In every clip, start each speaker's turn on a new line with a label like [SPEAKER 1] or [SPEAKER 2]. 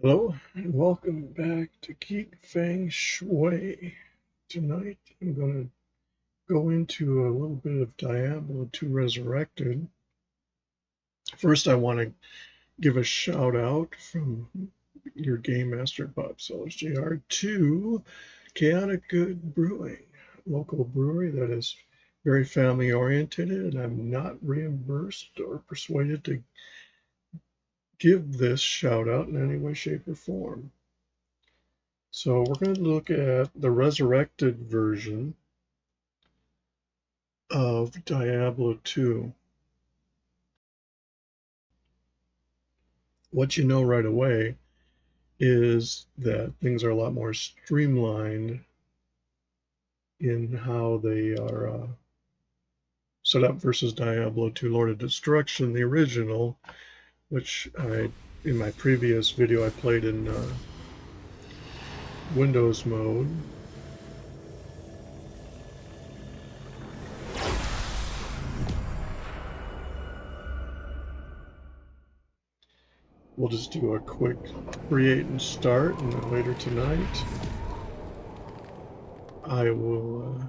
[SPEAKER 1] Hello and welcome back to Geek Feng Shui. Tonight I'm going to go into a little bit of Diablo 2 Resurrected. First, I want to give a shout out from your Game Master Bob Sellers Jr. to Chaotic Good Brewing, local brewery that is very family oriented, and I'm not reimbursed or persuaded to give this shout out in any way, shape, or form. So we're going to look at the resurrected version of Diablo 2. What you know right away is that things are a lot more streamlined in how they are set up versus Diablo 2 Lord of Destruction, the original, which in my previous video I played in Windows mode. We'll just do a quick create and start, and then later tonight I will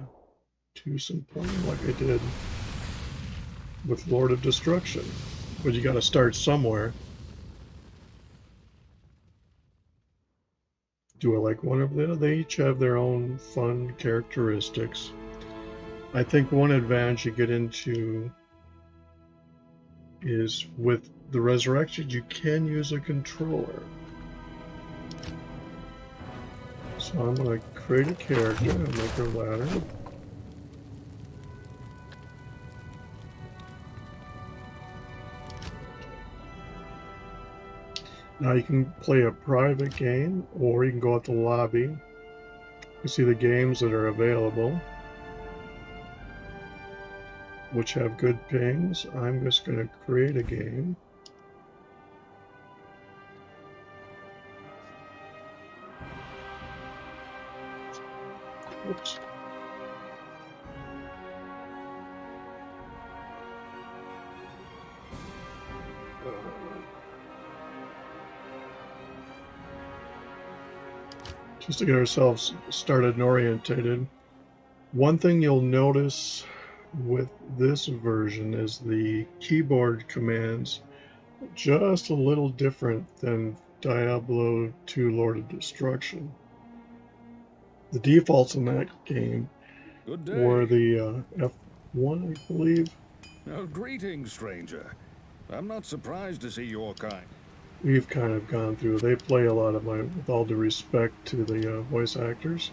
[SPEAKER 1] do some playing like I did with Lord of Destruction. But you got to start somewhere. Do I like one of them? They each have their own fun characteristics. I think one advantage you get into is with the Resurrected, you can use a controller. So I'm going to create a character and make her ladder. Now you can play a private game, or you can go out to the lobby. You see the games that are available, which have good pings. I'm just going to create a game. Oops. Just to get ourselves started and orientated. One thing you'll notice with this version is the keyboard commands just a little different than Diablo 2 Lord of Destruction. The defaults in that game were the F1, I believe.
[SPEAKER 2] Oh, greetings, stranger. I'm not surprised to see your kind.
[SPEAKER 1] We've kind of gone through. They play a lot of my, with all due respect to the voice actors.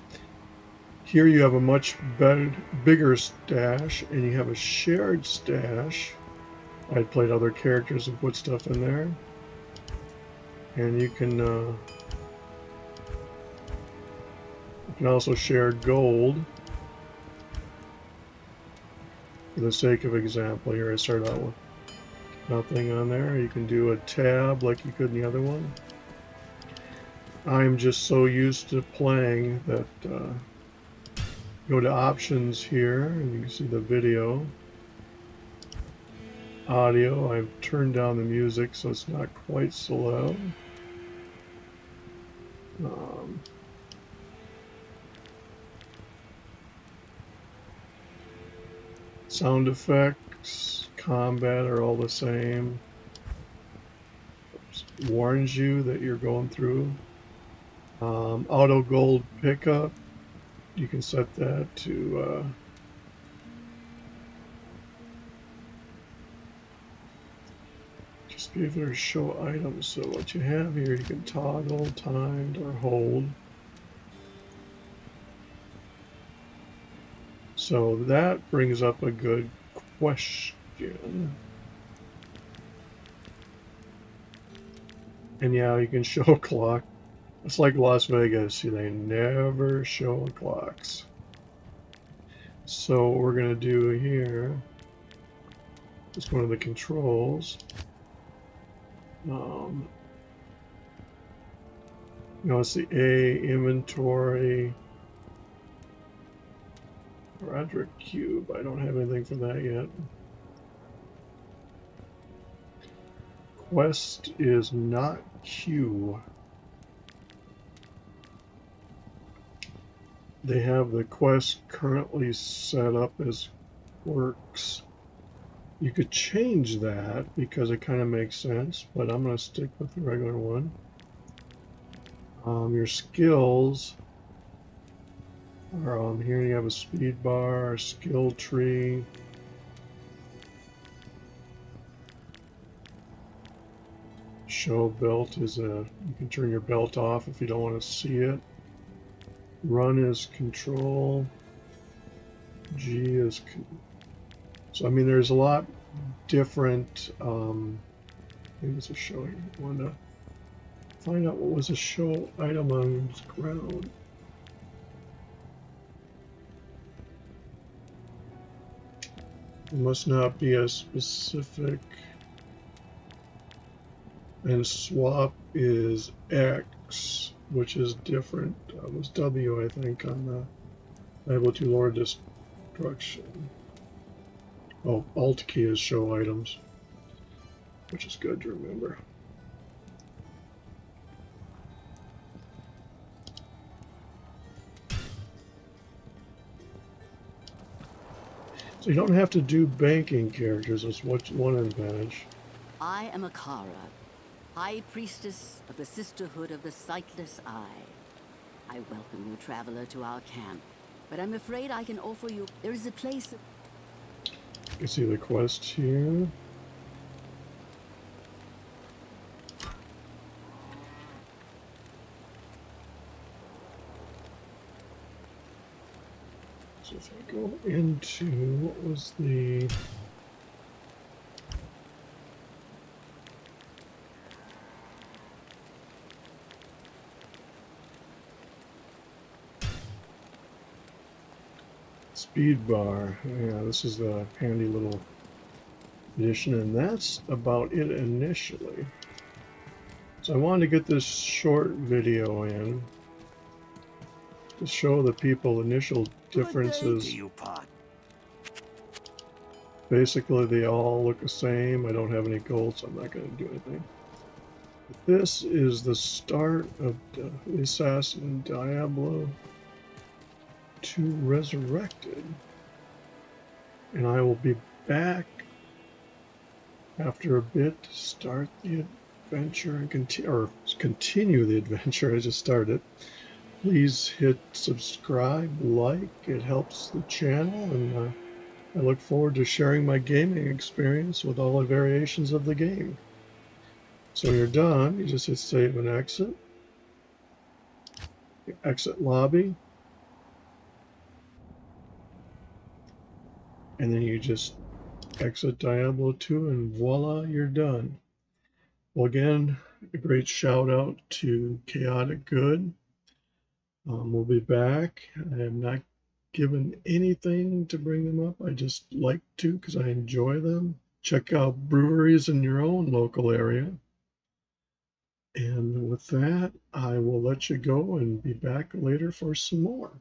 [SPEAKER 1] Here you have a much better, bigger stash, and you have a shared stash. I played other characters and put stuff in there. And you can also share gold. For the sake of example, here I start out with nothing on there. You can do a tab like you could in the other one. I'm just so used to playing that go to options here, and you can see the video. Audio, I've turned down the music so it's not quite so loud. Sound effects, combat are all the same. It warns you that you're going through. Auto gold pickup, you can set that to just be able to show items. So what you have here, you can toggle, timed, or hold. So that brings up a good question. And yeah, you can show a clock. It's like Las Vegas, they never show clocks. So what we're going to do here is go to the controls. It's the A, inventory, Roderick Cube. I don't have anything for that yet. Quest is not Q. they have the quest currently set up as works. You could change that because it kind of makes sense, but I'm going to stick with the regular one. Your skills are here. You have a speed bar, a skill tree. Show belt is you can turn your belt off if you don't want to see it. Run is control. G is so I mean there's a lot different. Maybe it's a show here. I want to find out what was a show item on the ground. It must not be a specific. And swap is X, which is different. It was W, I think, on the able to lower destruction. Oh, Alt key is show items, which is good to remember. So you don't have to do banking characters. That's one advantage.
[SPEAKER 3] I am Akara, High Priestess of the Sisterhood of the Sightless Eye. I welcome you, traveler, to our camp, but I'm afraid I can offer you... There is a place...
[SPEAKER 1] You can see the quest here. So if I go into, what was the... Speed bar. Yeah, this is a handy little addition, and that's about it initially. So I wanted to get this short video in to show the people initial differences. Basically, they all look the same. I don't have any gold, so I'm not going to do anything. But this is the start of the Assassin Diablo 2 Resurrected. And I will be back after a bit to start the adventure and continue the adventure I just started. Please hit subscribe, like, it helps the channel, and I look forward to sharing my gaming experience with all the variations of the game. So when you're done, you just hit save and exit. Exit lobby. And then you just exit Diablo 2 and voila, you're done. Well, again, a great shout out to Chaotic Good. We'll be back. I am not given anything to bring them up. I just like to because I enjoy them. Check out breweries in your own local area. And with that, I will let you go and be back later for some more.